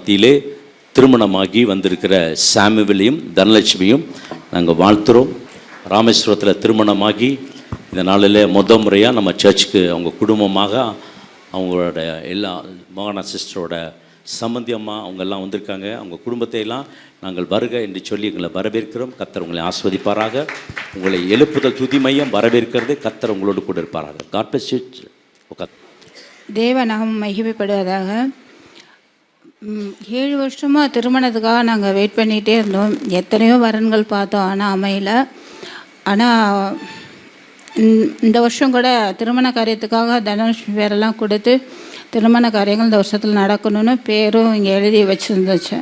மத்தியிலே திருமணமாகி வந்திருக்கிற சாமுவேலையும் தனலட்சுமியும் நாங்கள் வாழ்த்துறோம். ராமேஸ்வரத்தில் திருமணமாகி இந்த நாளில் முறையாக நம்ம சர்ச்சுக்கு அவங்க குடும்பமாக அவங்களோட எல்லா மோகனா சிஸ்டரோட சம்பந்தி அம்மா அவங்கெல்லாம் வந்திருக்காங்க. அவங்க குடும்பத்தை எல்லாம் நாங்கள் வருக என்று சொல்லி எங்களை வரவேற்கிறோம். கர்த்தர் உங்களை ஆஸ்வதிப்பாராக. உங்களை எழுப்புதல் துதி மையம் வரவேற்கிறது. கர்த்தர் உங்களோடு கூட இருப்பாராக. God bless you. தேவநாமம் மகிமைப்படுவதாக. 7 வருஷமாக திருமணத்துக்காக நாங்கள் வெயிட் பண்ணிகிட்டே இருந்தோம். எத்தனையோ வரன்கள் பார்த்தோம், ஆனால் அமையல. ஆனால் இந்த வருஷம் கூட திருமண காரியத்துக்காக தனுஷ் பேரெல்லாம் கொடுத்து திருமண காரியங்கள் இந்த வருஷத்தில் நடக்கணும்னு பேரும் இங்கே எழுதி வச்சுருந்துச்சு.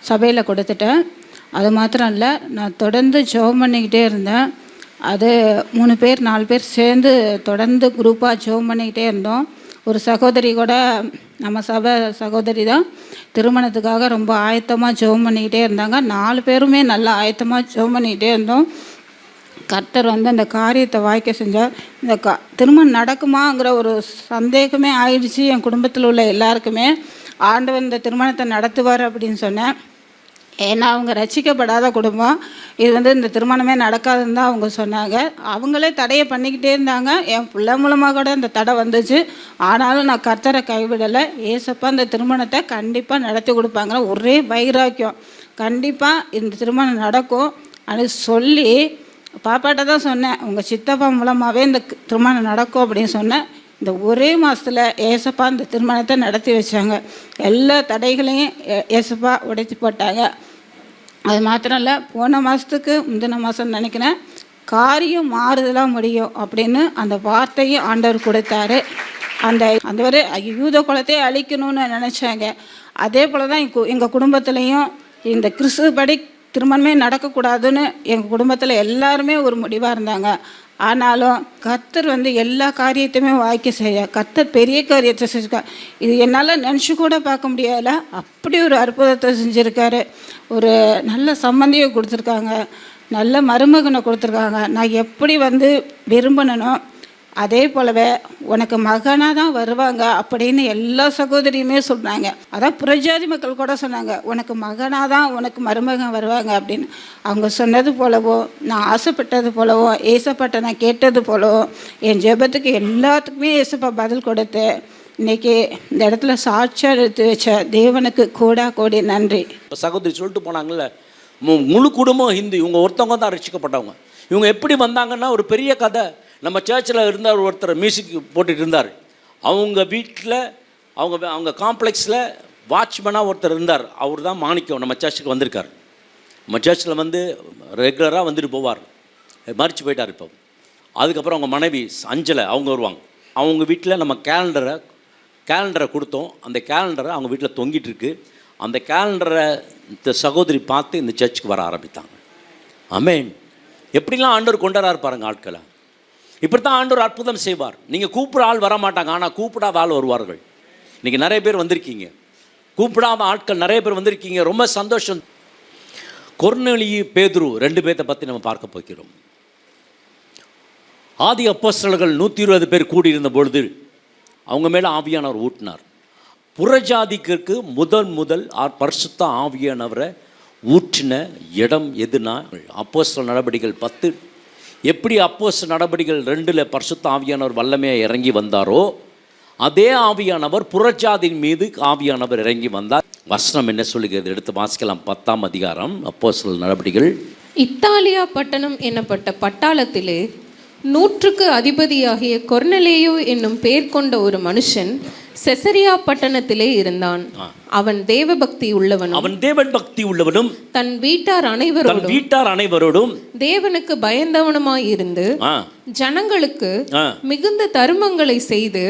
சபையில் கொடுத்துட்டேன். அது மாத்திரம் இல்லை, நான் தொடர்ந்து ஜெபம் பண்ணிக்கிட்டே இருந்தேன். அது 3 பேர் 4 பேர் சேர்ந்து தொடர்ந்து குரூப்பாக ஜெபம் பண்ணிக்கிட்டே இருந்தோம். ஒரு சகோதரி கூட, நம்ம சபை சகோதரி தான், திருமணத்துக்காக ரொம்ப ஆயத்தமாக ஜெபம் பண்ணிக்கிட்டே இருந்தாங்க. 4 பேருமே நல்லா ஆயத்தமாக ஜெபம் பண்ணிக்கிட்டே இருந்தோம். கர்த்தர் அந்த காரியத்தை வாய்க்க செஞ்சார். இந்த திருமணம் நடக்குமாங்கிற ஒரு சந்தேகமே ஆயிடுச்சு என் குடும்பத்தில் உள்ள எல்லாருக்குமே. ஆண்டவர் இந்த திருமணத்தை நடத்துவார் அப்படின்னு சொன்னேன். ஏன்னா அவங்க ரட்சிக்கப்படாத குடும்பம், இது இந்த திருமணமே நடக்காதுன்னு தான் அவங்க சொன்னாங்க. அவங்களே தடையை பண்ணிக்கிட்டே இருந்தாங்க. என் பிள்ளை மூலமாக கூட இந்த தடை வந்துச்சு. ஆனாலும் நான் கர்த்தரை கைவிடலை. ஏசப்பா இந்த திருமணத்தை கண்டிப்பாக நடத்தி கொடுப்பாங்க. ஒரே வைராக்கியம், கண்டிப்பாக இந்த திருமணம் நடக்கும் அப்படின்னு சொல்லி பாப்பாட்ட தான் சொன்னேன். உங்கள் சித்தப்பா மூலமாகவே இந்த திருமணம் நடக்கும் அப்படின்னு சொன்னேன். இந்த ஒரே மாதத்தில் ஏசப்பா இந்த திருமணத்தை நடத்தி வச்சாங்க. எல்லா தடைகளையும் ஏசப்பா உடைச்சி போட்டாங்க. அது மாத்திரம் இல்லை, போன மாதத்துக்கு முந்தின மாதம் நினைக்கிறேன், காரியம் மாறுதலாக முடியும் அப்படின்னு அந்த வார்த்தையும் ஆண்டவர் கொடுத்தாரு. அந்த ஒரு யூத குலத்தையே அழிக்கணும்னு நினச்சாங்க. அதே போல் தான் எங்கள் குடும்பத்துலேயும் இந்த கிறிஸ்துவ படி திருமணமே நடக்கக்கூடாதுன்னு எங்கள் குடும்பத்தில் எல்லாருமே ஒரு முடிவாக இருந்தாங்க. ஆனாலும் கர்த்தர் எல்லா காரியத்தையுமே வாய்க்க செய்ய, கர்த்தர் பெரிய காரியத்தை செஞ்சுருக்கா. இது என்னால் நினச்சி கூட பார்க்க முடியலை. அப்படி ஒரு அற்புதத்தை செஞ்சுருக்காரு. ஒரு நல்ல சம்பந்தியை கொடுத்துருக்காங்க, நல்ல மருமகனை கொடுத்துருக்காங்க. நான் எப்படி விரும்பினனோ அதே போலவே உனக்கு மகனாக தான் வருவாங்க அப்படின்னு எல்லா சகோதரியுமே சொன்னாங்க. அதான் புறஜாதி மக்கள் கூட சொன்னாங்க, உனக்கு மகனாக தான் உனக்கு மருமகன் வருவாங்க அப்படின்னு. அவங்க சொன்னது போலவோ, நான் ஆசைப்பட்டது போலவோ, ஏசப்பட்ட நான் கேட்டது போலவோ, என் ஜெபத்துக்கு எல்லாத்துக்குமே ஏசப்பா பதில் கொடுத்து இன்றைக்கி இந்த இடத்துல சாட்சியாக எடுத்து வச்ச தேவனுக்கு கோடி நன்றி. சகோதரி சொல்லிட்டு போனாங்கல்ல, முழு குடும்பம் ஹிந்து, இவங்க ஒருத்தவங்க தான் ரட்சிக்கப்பட்டவங்க. இவங்க எப்படி வந்தாங்கன்னா ஒரு பெரிய கதை. நம்ம சர்ச்சில் இருந்தார் ஒருத்தர், மியூசிக் போட்டுட்டு இருந்தார். அவங்க வீட்டில் அவங்க காம்ப்ளெக்ஸில் வாட்ச்மேனாக ஒருத்தர் இருந்தார். அவர் தான் மாணிக்கம். நம்ம சர்ச்சுக்கு வந்திருக்கார். நம்ம சர்ச்சில் ரெகுலராக வந்துட்டு போவார். மறித்து போயிட்டார் இப்போ. அதுக்கப்புறம் அவங்க மனைவி அஞ்சலை அவங்க வருவாங்க. அவங்க வீட்டில் நம்ம கேலண்டரை கொடுத்தோம். அந்த கேலண்டரை அவங்க வீட்டில் தொங்கிட்டு இருக்கு. அந்த கேலண்டரை இந்த சகோதரி பார்த்து இந்த சர்ச்சுக்கு வர ஆரம்பித்தாங்க. ஆமென். எப்படிலாம் ஆண்டவர் கொண்டாடுறாரு பாருங்க ஆட்களை. இப்படி தான் ஆண்டவர் அற்புதம் செய்வார். நீங்கள் கூப்பிட ஆள் வர மாட்டாங்க, ஆனால் கூப்பிடாத ஆள் வருவார்கள். இன்றைக்கி நிறைய பேர் வந்திருக்கீங்க, கூப்பிடாத ஆட்கள் நிறைய பேர் வந்திருக்கீங்க. ரொம்ப சந்தோஷம். கொர்நேலியு, பேதுரு 2 பேர்த்தை பற்றி நம்ம பார்க்க போகிறோம். ஆதி அப்போஸ்தலர்கள் 120 பேர் கூடியிருந்த பொழுது அவங்க மேலே ஆவியானவர் ஊட்டினார். புறஜாதிக்கு முதல் பரிசுத்த ஆவியானவரை ஊற்றின இடம் எதுனா அப்போஸ்தலர் நடபடிகள் 10. எப்படி அப்போஸ்தலர் நடபடிகள் 2 பரிசுத்த ஆவியானவர் வல்லமையாக இறங்கி வந்தாரோ, அதே ஆவியானவர் புறஜாதியின் மீது ஆவியானவர் இறங்கி வந்தார். வசனம் என்ன சொல்லுகிறது? எடுத்து வாசிக்கலாம். 10ஆம் அதிகாரம் அப்போஸ்தலர் நடபடிகள். இத்தாலியா பட்டணம் என்னப்பட்ட பட்டாளத்திலே 100க்கு அதிபதியாகிய கொர்நேலியு என்னும் பெயர் கொண்ட ஒரு மனுஷன் செசரியா பட்டணத்திலே இருந்தான். அவன் தேவபக்தி உள்ளவனும் தன் வீட்டார் அனைவரோடும் தேவனுக்கு பயந்தவனுமாயிருந்து ஜனங்களுக்கு மிகுந்த தருமங்களை செய்து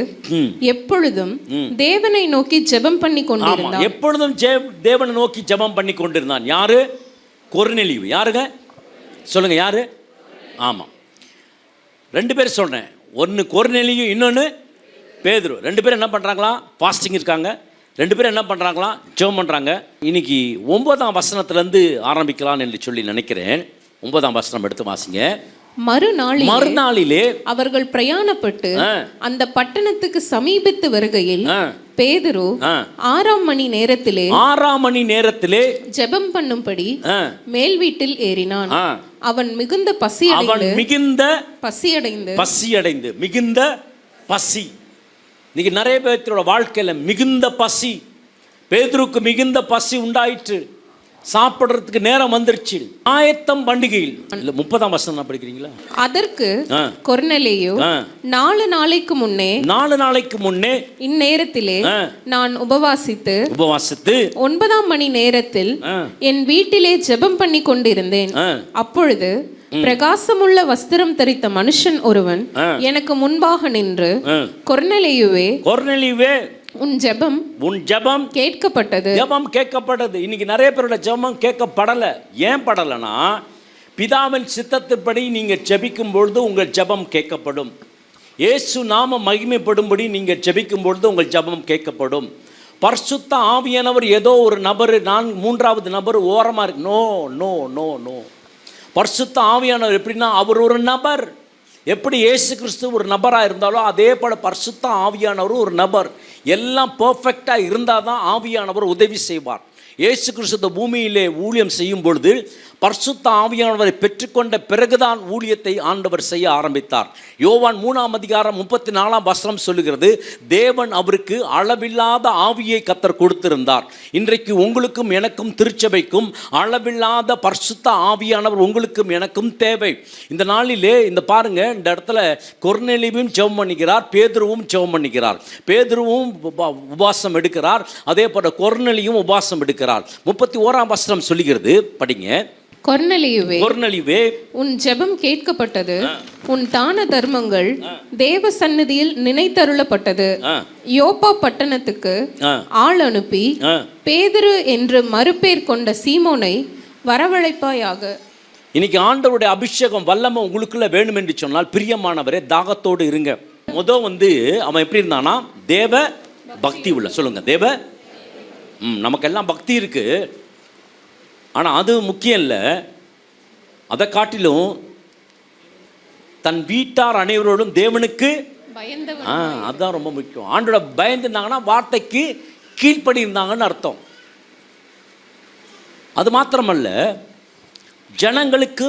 எப்பொழுதும் தேவனை நோக்கி ஜெபம் பண்ணி கொண்டிருந்தான். எப்பொழுதும் தேவனை நோக்கி ஜெபம் பண்ணி கொண்டிருந்தான். யாரு? கொர்நேலியு. யாருங்க சொல்லுங்க, யாரு? ஆமா, 2 பேர் சொல்றேன். ஒன்னு கொர்நேலியு, இன்னொன்னு பேதுரு. 2 பேரும் என்ன பண்ணுறாங்களா? ஃபாஸ்டிங் இருக்காங்க. 2 பேரும் என்ன பண்ணுறாங்களா? ஜெபம் பண்ணுறாங்க. இன்னைக்கு 9ஆம் வசனத்துலேருந்து ஆரம்பிக்கலாம் என்று சொல்லி நினைக்கிறேன். 9ஆம் வசனம் எடுத்து வாசிங்க. மறுநாளிலே அவர்கள் பிரயாணப்பட்டு அந்த பட்டணத்துக்கு சமீபித்து வருகையில் பேதுரு 6ஆம் மணி நேரத்திலே 6ஆம் மணி நேரத்திலே ஜெபம் பண்ணும்படி மேல் வீட்டில் ஏறினான். அவன் மிகுந்த பசியடைந்து மிகுந்த பசி. இன்னைக்கு நிறைய பேர்த்தோட வாழ்க்கையில மிகுந்த பசி. பேதுருக்கு மிகுந்த பசி உண்டாயிற்று. சாப்பிடுறதுக்கு நேரம் வந்துருச்சு. ஆயத்தம் பண்டிகையில் 30ஆம் வசனம் படிக்கிறீங்களா? அதற்கு கொர்நேலியு 4 நாளைக்கு முன்னே இந்நேரத்திலே நான் உபவாசித்து 9ஆம் மணி நேரத்தில் என் வீட்டிலே ஜெபம் பண்ணி கொண்டிருந்தேன். அப்பொழுது பிரகாசமுள்ள வஸ்திரம் தரித்த மனுஷன் ஒருவன் எனக்கு முன்பாக நின்று, கொர்நேலியுவே உன் ஜெபம் கேட்கப்பட்டது. இன்னைக்கு நிறைய பேரோட ஜெபம் கேட்கப்படல. ஏன் படலனா, பிதாவின் சித்தத்தின்படி நீங்க ஜெபிக்கும் பொழுது உங்கள் ஜெபம் கேட்கப்படும். இயேசு நாம மகிமைப்படும்படி நீங்க ஜெபிக்கும் பொழுது உங்கள் ஜெபம் கேட்கப்படும். பரிசுத்த ஆவியானவர் ஏதோ ஒரு நபர், நான் 3வது நபர் ஓரமா இருக்கு. No no no no. பரிசுத்த ஆவியானவர் எப்படின்னா, அவர் ஒரு நபர். எப்படி இயேசு கிறிஸ்து ஒரு நபராக இருந்தாலும் அதே போல பரிசுத்த ஆவியானவரும் ஒரு நபர். எல்லாம் பர்ஃபெக்டாக இருந்தால் தான் ஆவியானவர் உதவி செய்வார். இயேசு கிறிஸ்து பூமியிலே ஊழியம் செய்யும் பொழுது பரிசுத்த ஆவியானவரை பெற்றுக்கொண்ட பிறகுதான் ஊழியத்தை ஆண்டவர் செய்ய ஆரம்பித்தார். யோவான் 3ஆம் அதிகாரம் 34ஆம் வசனம் சொல்லுகிறது, தேவன் அவருக்கு அளவில்லாத ஆவியை கர்த்தர் கொடுத்திருந்தார். இன்றைக்கு உங்களுக்கும் எனக்கும் திருச்சபைக்கும் அளவில்லாத பரிசுத்த ஆவியானவர் உங்களுக்கும் எனக்கும் தேவை. இந்த நாளிலே இந்த பாருங்க, இந்த இடத்துல கொர்நேலியுவும் ஜெபம் பண்ணுகிறார், பேதுருவும் ஜெபம் பண்ணுகிறார். பேதுருவும் உபவாசம் எடுக்கிறார், அதே போல கொர்நேலியும் உபவாசம் எடுக்கிறார். 31ஆம் வசனம் சொல்லுகிறது, படிங்க. கொர்நேலியுவே உன் ஜெபம் கேட்கப்பட்டது, உன் தான தர்மங்கள் தேவ சந்நிதியில் நினைத்தருளப்பட்டது. யோப்பா பட்டணத்துக்கு ஆள் அனுப்பி பேதுரு என்று மறுபேர் கொண்ட சீமோனை வரவழைப்பாயாக. இன்னைக்கு ஆண்டவருடைய அபிஷேகம் வல்லமை உங்களுக்குள்ள வேணும் என்று சொன்னால், பிரியமானவரே, தாகத்தோடு இருங்க. அவன் எப்படி இருந்தானா, தேவ பக்தி உள்ள. சொல்லுங்க, தேவ. நமக்கெல்லாம் பக்தி இருக்கு, ஆனால் அது முக்கியம் இல்லை. அதை காட்டிலும் தன் வீட்டார் அனைவரோடும் தேவனுக்கு அதுதான் ரொம்ப முக்கியம். ஆண்டோட பயந்துருந்தாங்கன்னா வார்த்தைக்கு கீழ்ப்படி இருந்தாங்கன்னு அர்த்தம். அது மாத்திரமல்ல, ஜனங்களுக்கு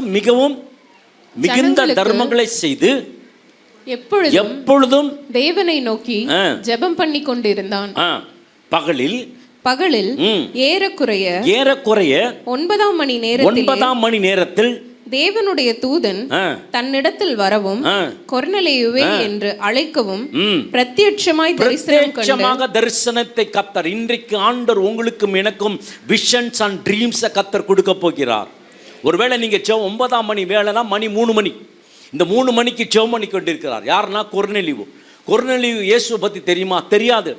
மிகுந்த தர்மங்களை செய்து எப்பொழுதும் தேவனை நோக்கி ஜெபம் பண்ணி கொண்டிருந்தான். பகலில் ஏறக்குறைய 9ஆம் மணி நேரத்தில் தேவனுடைய தூதன் தன்னிடத்தில் வரவும் கொர்நேலியுவே என்று அழைக்கவும் பிரத்யட்சமாய் தரிசனத்தை கர்த்தர் இன்றைக்கு ஆண்டவர் உங்களுக்கும் எனக்கும் விஷன்ஸ் அண்ட் ட்ரீம்ஸை கர்த்தர் கொடுக்க போகிறார். ஒருவேளை நீங்க 9ஆம் மணி வேலைனா மணி 3 மணி, இந்த 3 மணிக்கு ஜெபம் பண்ணி கொண்டிருக்கிறார். யாருன்னா கொர்நேலியு. இயேசுவை பத்தி தெரியுமா? தெரியாது.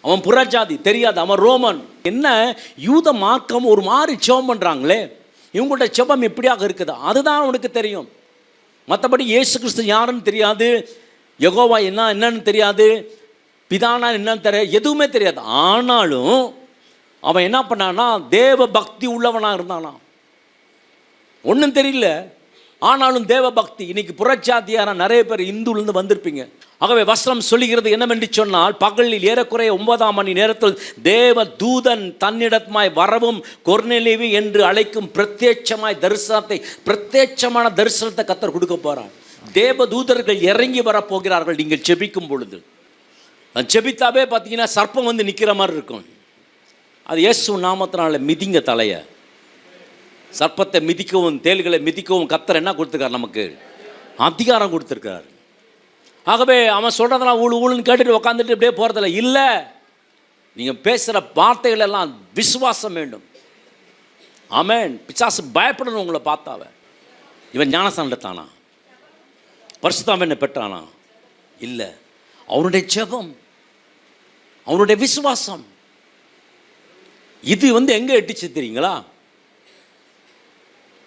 அவன் புறஜாதி, தெரியாது. அவன் ரோமன். என்ன யூத மார்க்கம் ஒரு மாதிரி ஜெபம் பண்ணுறாங்களே, இவங்கள்ட்ட ஜெபம் எப்படியாக இருக்குது அதுதான் அவனுக்கு தெரியும். மற்றபடி இயேசு கிறிஸ்து யாருன்னு தெரியாது, யெகோவா என்னன்னு தெரியாது, பிதானா என்னன்னு தெரியாது, எதுவுமே தெரியாது. ஆனாலும் அவன் என்ன பண்ணானா, தேவ பக்தி உள்ளவனாக இருந்தானா. ஒன்றும் தெரியல, ஆனாலும் தேவ பக்தி. இன்னைக்கு புறஜாதியான நிறைய பேர் இந்துலேருந்து வந்திருப்பீங்க. ஆகவே வசனம் சொல்லுகிறது என்னவென்று சொன்னால், பகலில் ஏறக்குறைய 9ஆம் மணி நேரத்தில் தேவ தூதன் தன்னிடமாய் வரவும் கொர்நேலியு என்று அழைக்கும் பிரத்யட்சமான தரிசனத்தை கர்த்தர் கொடுக்க போறார். தேவ தூதர்கள் இறங்கி வரப்போகிறார்கள் நீங்கள் ஜெபிக்கும் பொழுது. ஜெபித்தாவே பார்த்தீங்கன்னா சர்ப்பம் வந்து நிற்கிற மாதிரி இருக்கும். அது இயேசு நாமத்தினால மிதிங்க தலைய. சர்ப்பத்தை மிதிக்கவும் தேள்களை மிதிக்கவும் கர்த்தர் என்ன கொடுத்துருக்கார்? நமக்கு அதிகாரம் கொடுத்துருக்கார். ஆகவே அவன் சொல்கிறதெல்லாம் ஊழுன்னு கேட்டுட்டு உட்காந்துட்டு இப்படியே போகிறதில்ல. இல்லை, நீங்கள் பேசுகிற வார்த்தைகள் எல்லாம் விசுவாசம் வேண்டும். ஆமென். பிசாசு பயப்படணும் உங்களை பார்த்தாவ. இவன் ஞானஸ்தானம் எடுத்தானா? பரிசுத்தாவியை பெற்றானா? இல்லை. அவனுடைய ஜெபம், அவனுடைய விசுவாசம், இது எங்கே எட்டிச்சு தெரியுங்களா?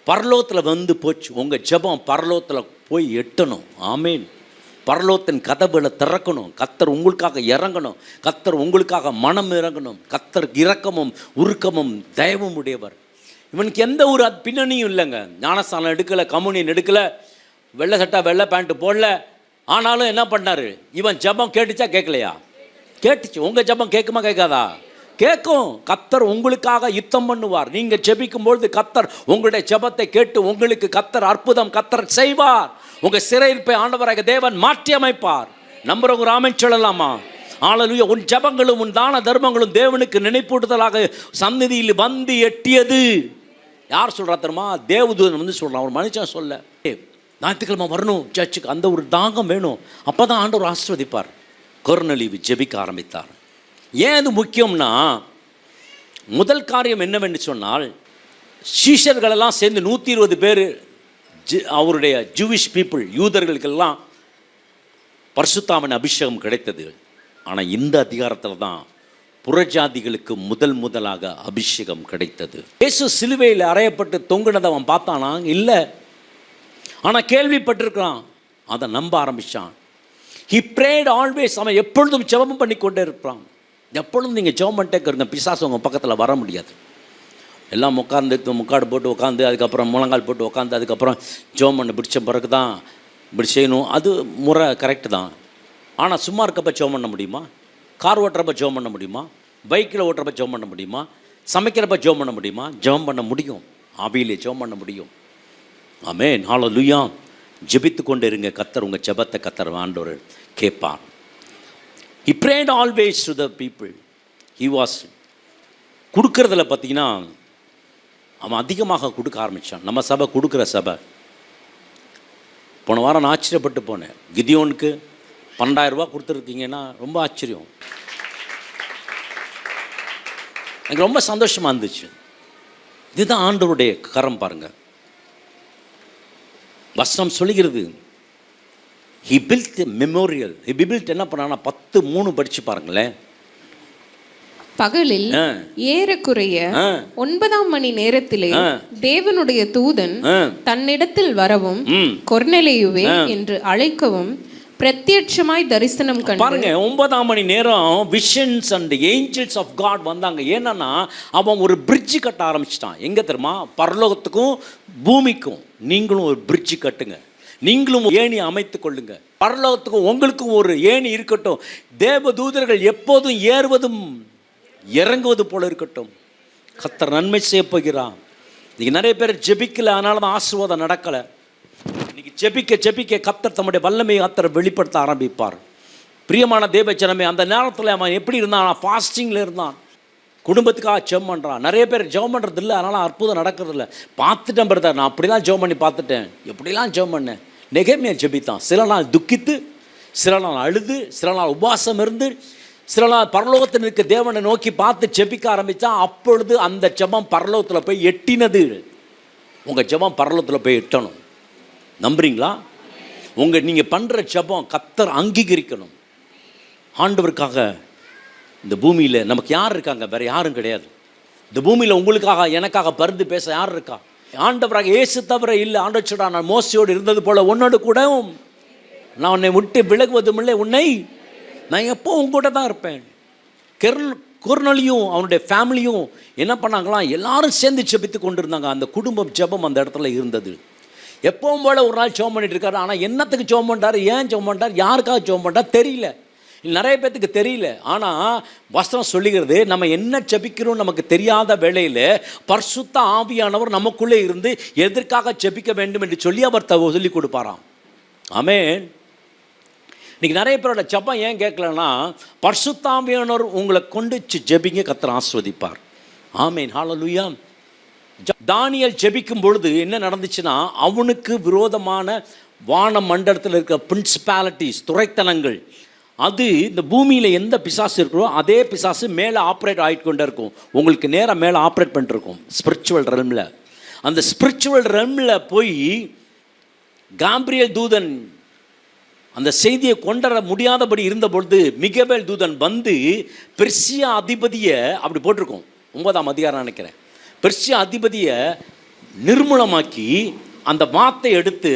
பரலோகத்தில் போச்சு. உங்கள் ஜெபம் பரலோகத்தில் போய் எட்டணும். ஆமேன். பரலோகத்தின் கதவுகளை திறக்கணும். கர்த்தர் உங்களுக்காக இறங்கணும். கர்த்தர் உங்களுக்காக மனம் இறங்கணும். கர்த்தர் இரக்கமும் உருக்கமும் தயவும் உடையவர். இவனுக்கு எந்த ஒரு பின்னணியும் இல்லைங்க. ஞானஸ்தானம் எடுக்கலை, கம்யூனியன் எடுக்கலை, வெள்ளை சட்டை வெள்ளை பேண்ட்டு போடல. ஆனாலும் என்ன பண்ணாரு? இவன் ஜெபம் கேட்டுச்சா கேட்கலையா? கேட்டுச்சு. உங்கள் ஜெபம் கேட்குமா கேட்காதா? கேட்கும். கர்த்தர் உங்களுக்காக யுத்தம் பண்ணுவார். நீங்கள் ஜெபிக்கும்பொழுது கர்த்தர் உங்களுடைய ஜெபத்தை கேட்டு உங்களுக்கு கர்த்தர் அற்புதம் கர்த்தர் செய்வார். உங்கள் சிறையிருப்பை ஆண்டவராக தேவன் மாற்றி அமைப்பார். நம்புறவங்க ராமன் சொல்லலாமா? ஹல்லேலூயா. உன் ஜெபங்களும் உன் தான தர்மங்களும் தேவனுக்கு நினைப்பூட்டுதலாக சந்நிதியில் வந்து எட்டியது. யார் சொல்கிறா தெரியுமா? தேவதூதன் வந்து சொல்கிறான், ஒரு மனுஷன் சொல்ல. ஞாயிற்றுக்கிழமை வரணும் சர்ச்சுக்கு, அந்த ஒரு தாகம் வேணும். அப்போ தான் ஆண்டவர் ஆசீர்வதிப்பார். கொர்நேலியு ஜெபிக்க ஆரம்பித்தார். ஏன் இது முக்கியம்னா, முதல் காரியம் என்னவென்று சொன்னால், சீஷர்களெல்லாம் சேர்ந்து 120 பேர் அவருடைய ஜூவிஷ் பீப்புள், யூதர்களுக்கெல்லாம் பரிசுத்தாவின் அபிஷேகம் கிடைத்தது. ஆனால் இந்த அதிகாரத்தில் தான் புறஜாதிகளுக்கு முதலாக அபிஷேகம் கிடைத்தது. இயேசு சிலுவையில் அறையப்பட்டு தொங்குனதை அவன் பார்த்தானா? இல்லை. ஆனால் கேள்விப்பட்டிருக்கிறான், அதை நம்ப ஆரம்பித்தான். He prayed always. அவன் எப்பொழுதும் ஜெபம் பண்ணி கொண்டே இருப்பான். எப்பொழுதும் நீங்கள் ஜெபம் பண்ணிட்டே இருங்க, பிசாசு உங்கள் பக்கத்தில் வர முடியாது. எல்லாம் உட்காந்து முக்காடு போட்டு உட்காந்து, அதுக்கப்புறம் முழங்கால் போட்டு உட்காந்து, அதுக்கப்புறம் ஜெபம் பண்ண பிடிச்ச பிறகு தான் இப்படி செய்யணும். அது முறை கரெக்டு தான். ஆனால் சும்மா இருக்கப்போ ஜெபம் பண்ண முடியுமா? கார் ஓட்டுறப்ப ஜெபம் பண்ண முடியுமா? பைக்கில் ஓட்டுறப்ப ஜெபம் பண்ண முடியுமா? சமைக்கிறப்ப ஜெபம் பண்ண முடியுமா? ஜெபம் பண்ண முடியும். ஆவியிலே ஜெபம் பண்ண முடியும். ஆமென். ஹல்லேலூயா. ஜெபித்து கொண்டு இருங்க. கர்த்தர் உங்கள் ஜெபத்தை கர்த்தர் ஆண்டவர் கேட்பார். He prayed always to the people. He was கொடுக்கறதுல பார்த்தீங்கன்னா அவன் அதிகமாக கொடுக்க ஆரம்பித்தான். நம்ம சபை கொடுக்குற சபை. போன வாரம் நான் ஆச்சரியப்பட்டு போனேன். கிதியோனுக்கு 12,000 ரூபா கொடுத்துருக்கீங்கன்னா ரொம்ப ஆச்சரியம். எனக்கு ரொம்ப சந்தோஷமாக இருந்துச்சு. இதுதான் ஆண்டவருடைய கரம் பாருங்கள். வசனம் சொல்லுகிறது, he built a memorial. he built என்ன பண்ணானா 10:3 படிச்சு பாருங்களேன். பகலில் ஏறக்குறைய 9ஆம் மணி நேரத்திலே தேவனுடைய தூதன் தன்னிடத்தில் வரவும் கொர்நேலியுவே என்று அழைக்கவும் பிரத்யட்சமாய் தரிசனம் கண்டு. பாருங்க, 9ஆம் மணி நேரம் visions and angels of God வந்தாங்க. ஏன்னா அவன் ஒரு பிரிட்ஜ் கட்ட ஆரம்பிச்சிட்டான். எங்க தெரியுமா? பரலோகத்துக்கும் பூமிக்கும். நீங்களும் ஒரு பிரிட்ஜ் கட்டுங்க. நீங்களும் ஏணி அமைத்து கொள்ளுங்க. பரலோகத்துக்கும் உங்களுக்கும் ஒரு ஏணி இருக்கட்டும். தேவ தூதர்கள் எப்போதும் ஏறுவதும் இறங்குவது போல இருக்கட்டும். கர்த்தர் நன்மை செய்ய போகிறான். இன்னைக்கு நிறைய பேர் ஜெபிக்கல, அதனால தான் ஆசீர்வாதம் நடக்கலை. இன்னைக்கு ஜெபிக்க கர்த்தர் தம்முடைய வல்லமையை கர்த்தர் வெளிப்படுத்த ஆரம்பிப்பார். பிரியமான தேவ ஜனமே, அந்த நேரத்தில் அவன் எப்படி இருந்தான்? ஃபாஸ்டிங்கில் இருந்தான். குடும்பத்துக்காக ஜெபம் பண்ணுறான். நிறைய பேர் ஜெபம் பண்ணுறது இல்லை, அதனால் அற்புதம் நடக்கிறது இல்லை. பார்த்துட்டேன் பிரதர், நான் அப்படிலாம் ஜெபம் பண்ணி பார்த்துட்டேன், எப்படிலாம் ஜெபம் பண்ணேன். நெகேமியா ஜெபித்தான். சில நாள் துக்கித்து, சில நாள் அழுது, சில நாள் உபவாசம் இருந்து, சில நாள் பரலோகத்தில் இருக்க தேவனை நோக்கி பார்த்து ஜெபிக்க ஆரம்பித்தான். அப்பொழுது அந்த ஜெபம் பரலோகத்தில் போய் எட்டினது. உங்கள் ஜெபம் பரலோகத்தில் போய் எட்டணும். நம்புறீங்களா? நீங்கள் பண்ணுற ஜெபம் கர்த்தர் அங்கீகரிக்கணும். ஆண்டவருக்காக இந்த பூமியில் நமக்கு யார் இருக்காங்க? வேறு யாரும் கிடையாது. இந்த பூமியில் உங்களுக்காக எனக்காக பரிந்து பேச யார் இருக்கா? ஆண்டவராக இயேசு தவிர இல்லை. ஆண்டவர் சொல்றார், நான் மோசையோடு இருந்தது போல உன்னோடு கூட நான் உன்னை விட்டு விலகுவதும் இல்லை, உன்னை நான் எப்போ உங்கூட தான் இருப்பேன். கொர்நேலியும் அவனுடைய ஃபேமிலியும் என்ன பண்ணாங்களாம்? எல்லாரும் சேர்ந்து ஜெபித்து கொண்டு இருந்தாங்க. அந்த குடும்பம் ஜெபம் அந்த இடத்துல இருந்தது. எப்பவும் போல ஒரு நாள் ஜெபம் பண்ணிட்டு இருக்காரு. ஆனால் என்னத்துக்கு ஜெபம் பண்ணுறாரு, ஏன் ஜெபம் பண்ணுறாரு, யாருக்காக ஜெபம் பண்ணுறாரு தெரியல. நிறைய பேத்துக்கு தெரியல. ஆனால் வசனம் சொல்லுகிறது, நம்ம என்ன ஜெபிக்கிறோம் நமக்கு தெரியாத வேளையில் பரிசுத்த ஆவியானவர் நமக்குள்ளே இருந்து எதற்காக ஜெபிக்க வேண்டும் என்று சொல்லி அவர் சொல்லி கொடுப்பாராம். ஆமென். இன்றைக்கி நிறைய பேரோட ஜெபம் ஏன் கேட்கலன்னா, பரிசுத்த ஆவியானவர் உங்களை கொண்டு ஜெபிங்க, கர்த்தர் ஆசீர்வதிப்பார். ஆமென். ஹல்லேலூயா. தானியேல் ஜெபிக்கும் பொழுது என்ன நடந்துச்சுன்னா, அவனுக்கு விரோதமான வான மண்டலத்தில் இருக்கிற பிரின்சிபாலிட்டிஸ், துரைத்தனங்கள், அது இந்த பூமியில் எந்த பிசாசு இருக்கிறோ அதே பிசாசு மேலே ஆப்ரேட் ஆகிட்டு கொண்டே இருக்கும். உங்களுக்கு நேராக மேலே ஆப்ரேட் பண்ணிட்டுருக்கும் ஸ்பிரிச்சுவல் ரெல்மில். அந்த ஸ்பிரிச்சுவல் ரெல்மில் போய் காப்ரியேல் தூதன் அந்த செய்தியை கொண்டர முடியாதபடி இருந்த பொழுது மிகவேல் தூதன் வந்து பெர்சியா அதிபதியை அப்படி போட்டிருக்கோம், 9ஆம் அதிகாரம் நினைக்கிறேன். பெர்சியா அதிபதியை நிர்மூலமாக்கி அந்த வார்த்தை எடுத்து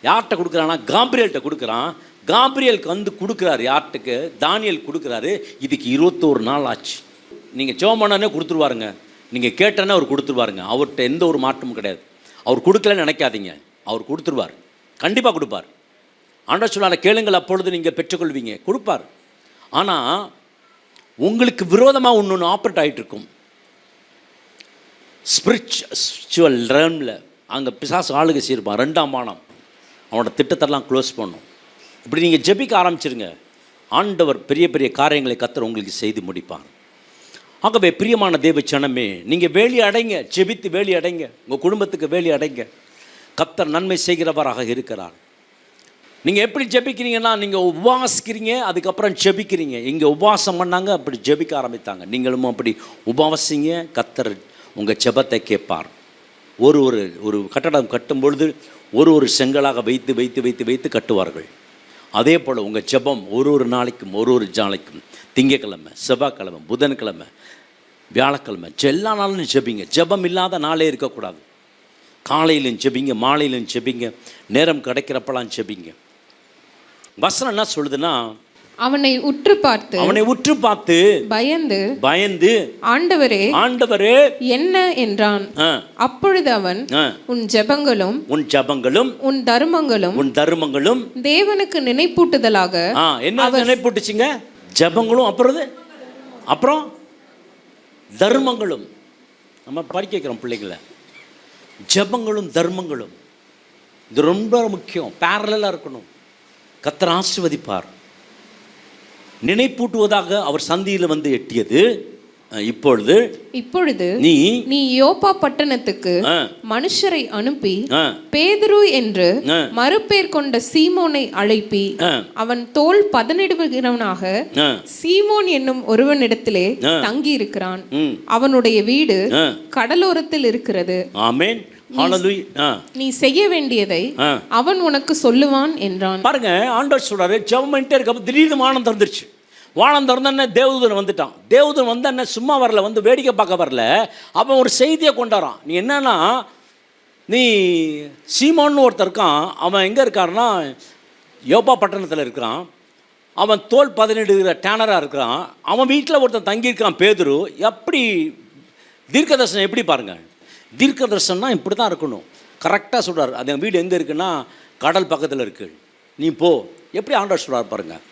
யார்கிட்ட கொடுக்குறான்னா, காப்ரியேல்கிட்ட கொடுக்குறான். காப்ரியேலுக்கு வந்து கொடுக்குறாரு. யார்ட்டுக்கு? தானியேல் கொடுக்குறாரு. இதுக்கு 21 நாள் ஆச்சு. நீங்கள் ஜெபம் பண்ணனே கொடுத்துருவாருங்க, நீங்கள் கேட்டனே அவர் கொடுத்துருவாருங்க. அவர்கிட்ட எந்த ஒரு மாற்றமும் கிடையாது. அவர் கொடுக்கலன்னு நினைக்காதீங்க, அவர் கொடுத்துருவார், கண்டிப்பாக கொடுப்பார். ஆண்டவர் சொன்னார், கேளுங்கள் அப்பொழுது நீங்கள் பெற்றுக்கொள்வீங்க, கொடுப்பார். ஆனால் உங்களுக்கு விரோதமாக ஒன்று ஆப்ரேட் ஆகிட்டு இருக்கும். ஸ்பிரிச்சுவல் ரேமில் அங்கே பிசாசு ஆளுகை செய்யிருப்பான். 2ஆம் வானம் அவனோட திட்டத்தெல்லாம் க்ளோஸ் பண்ணும். இப்படி நீங்கள் ஜெபிக்க ஆரம்பிச்சிருங்க, ஆண்டவர் பெரிய பெரிய காரியங்களை கர்த்தர் உங்களுக்கு செய்து முடிப்பார். ஆகவே பிரியமான தேவ ஜனமே, நீங்கள் வேலி அடைங்க, ஜெபித்து வேலி அடைங்க, உங்கள் குடும்பத்துக்கு வேலி அடைங்க. கர்த்தர் நன்மை செய்கிறவராக இருக்கிறார். நீங்கள் எப்படி ஜெபிக்கிறீங்கன்னா, நீங்கள் உபவாசிக்கிறீங்க, அதுக்கப்புறம் ஜெபிக்கிறீங்க. இங்கே உபவாசம் பண்ணாங்க, அப்படி ஜெபிக்க ஆரம்பித்தாங்க. நீங்களும் அப்படி உபவாசிங்க, கர்த்தர் உங்கள் ஜெபத்தை கேட்பார். ஒரு கட்டடம் கட்டும் பொழுது ஒரு செங்கலாக வைத்து வைத்து வைத்து வைத்து கட்டுவார்கள். அதே போல் உங்கள் ஜெபம் ஒரு நாளைக்கும் நாளைக்கும் திங்கக்கிழமை, செவ்வாய்க்கிழமை, புதன்கிழமை, வியாழக்கிழமை எல்லா நாளும் ஜெபிங்க. ஜெபம் இல்லாத நாளே இருக்கக்கூடாது. காலையிலும் ஜெபிங்க, மாலையிலும் ஜெபிங்க, நேரம் கிடைக்கிறப்பெல்லாம் ஜெபிங்க. வசனம் என்ன சொல்லுதுன்னா, அவனை உற்று பார்த்து பயந்து ஆண்டவரே என்ன என்றான். அப்பொழுது அவன், உன் ஜெபங்களும் உன் தர்மங்களும் தேவனுக்கு நினைப்பூட்டுதலாக. என்ன நினைப்பூட்டுச்சுங்க? ஜெபங்களும் அப்புறம் தர்மங்களும். நம்ம படிக்க வைக்கிறோம் பிள்ளைங்களை. ஜெபங்களும் தர்மங்களும் இது ரொம்ப முக்கியம். பேரலாக இருக்கணும். கர்த்தர் ஆசீர்வதிப்பார். நினைப்பூட்டுவதாக அவர் சந்தியில் வந்து எட்டியது. இப்பொழுது நீ யோப்பா பட்டணத்துக்கு மனுஷரை அனுப்பி பேதுரு என்று மறுபேர் கொண்ட சீமோனை அழைப்பி அவன் தோல் பதனிடுகிறவனாக சீமோன் என்னும் ஒருவனிடத்திலே தங்கி இருக்கிறான். அவனுடைய வீடு கடலோரத்தில் இருக்கிறது. ஆமென். நீ செய்ய வேண்டியதை அவன் உனக்கு சொல்லுவான் என்றான். பாருங்க, ஆண்டவர் சொல்றாரு, ஜெபம் பண்ணிட்டே இருக்க திடீர்னு வானம் திறந்துருச்சு. வானம் திறந்தோடனே தேவதூதன் வந்துட்டான். தேவதூதன் வந்து என்ன சும்மா வரல, வந்து வேடிக்கை பார்க்க வரல, அவன் ஒரு செய்தியை கொண்டாரான். நீ என்னன்னா, நீ சீமோன்னு ஒருத்தர் இருக்கான். அவன் எங்கே இருக்காருன்னா யோப்பா பட்டணத்தில் இருக்கிறான். அவன் தோல் 17 டேனராக இருக்கிறான். அவன் வீட்டில் ஒருத்தன் தங்கியிருக்கான் பேதுரு. எப்படி தீர்க்கதர்சனம் எப்படி பாருங்கள். தீர்க்கதர்சனம்னா இப்படி தான் இருக்கணும். கரெக்டாக சொல்கிறார். அது என் வீடு எங்கே இருக்குன்னா கடல் பக்கத்தில் இருக்குது, நீ போ. எப்படி ஆண்டவர் சொல்கிறார் பாருங்கள்.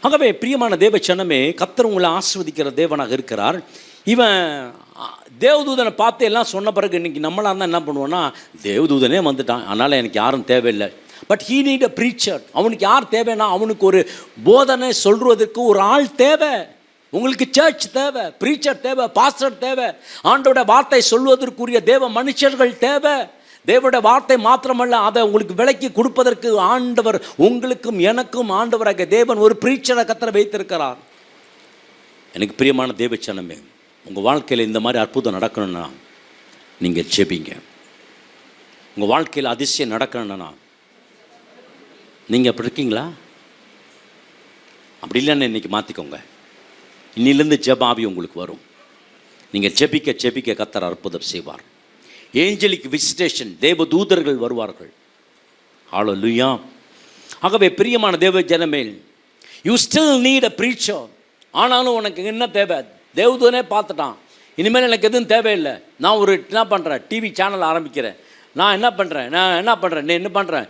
ஆகவே பிரியமான தேவ ஜனமே, கர்த்தர் உங்களை ஆசீர்வதிக்கிற தேவனாக இருக்கிறார். இவன் தேவதூதனை பார்த்து எல்லாம் சொன்ன பிறகு இன்றைக்கி நம்மளாக இருந்தால் என்ன பண்ணுவோன்னா, தேவதூதனே வந்துட்டான், அதனால் எனக்கு யாரும் தேவையில்லை. But he need a preacher. அவனுக்கு யார் தேவைன்னா, அவனுக்கு ஒரு போதனை சொல்வதற்கு ஒரு ஆள் தேவை. உங்களுக்கு சர்ச் தேவை, ப்ரீச்சர் தேவை, பாஸ்டர் தேவை, ஆண்டோட வார்த்தை சொல்வதற்குரிய தேவ மனுஷர்கள் தேவை. தேவனுடைய வார்த்தை மாத்திரமல்ல, அதை உங்களுக்கு விலைக்கு கொடுப்பதற்கு ஆண்டவர் உங்களுக்கும் எனக்கும் ஆண்டவராக தேவன் ஒரு ப்ரீச்சரை கர்த்தர் வைத்திருக்கிறார். எனக்கு பிரியமான தேவ ஜனமே, உங்கள் வாழ்க்கையில் இந்த மாதிரி அற்புதம் நடக்கணும்னா நீங்கள் ஜெபிங்க. உங்கள் வாழ்க்கையில் அதிசயம் நடக்கணும்னா நீங்கள் அப்படி இருக்கீங்களா? அப்படி இல்லைன்னு இன்றைக்கி மாற்றிக்கோங்க. இன்னிலிருந்து ஜெப ஆவி உங்களுக்கு வரும். நீங்கள் ஜெபிக்க ஜெபிக்க கர்த்தர் அற்புதம் செய்வார். ஏஞ்சலிக் விசிட்டேஷன், தேவ தூதர்கள் வருவார்கள். ஹல்லேலூயா. ஆகவே பிரியமான தேவ ஜனமே, you still need a preacher. ஆனாலும் உனக்கு என்ன தேவை? தேவதூதனே பார்த்துட்டான், இனிமேல் எனக்கு எதுவும் தேவையில்லை. நான் என்ன பண்ணுறேன், டிவி சேனல் ஆரம்பிக்கிறேன். நான் என்ன பண்ணுறேன், நீ என்ன பண்ணுறேன்,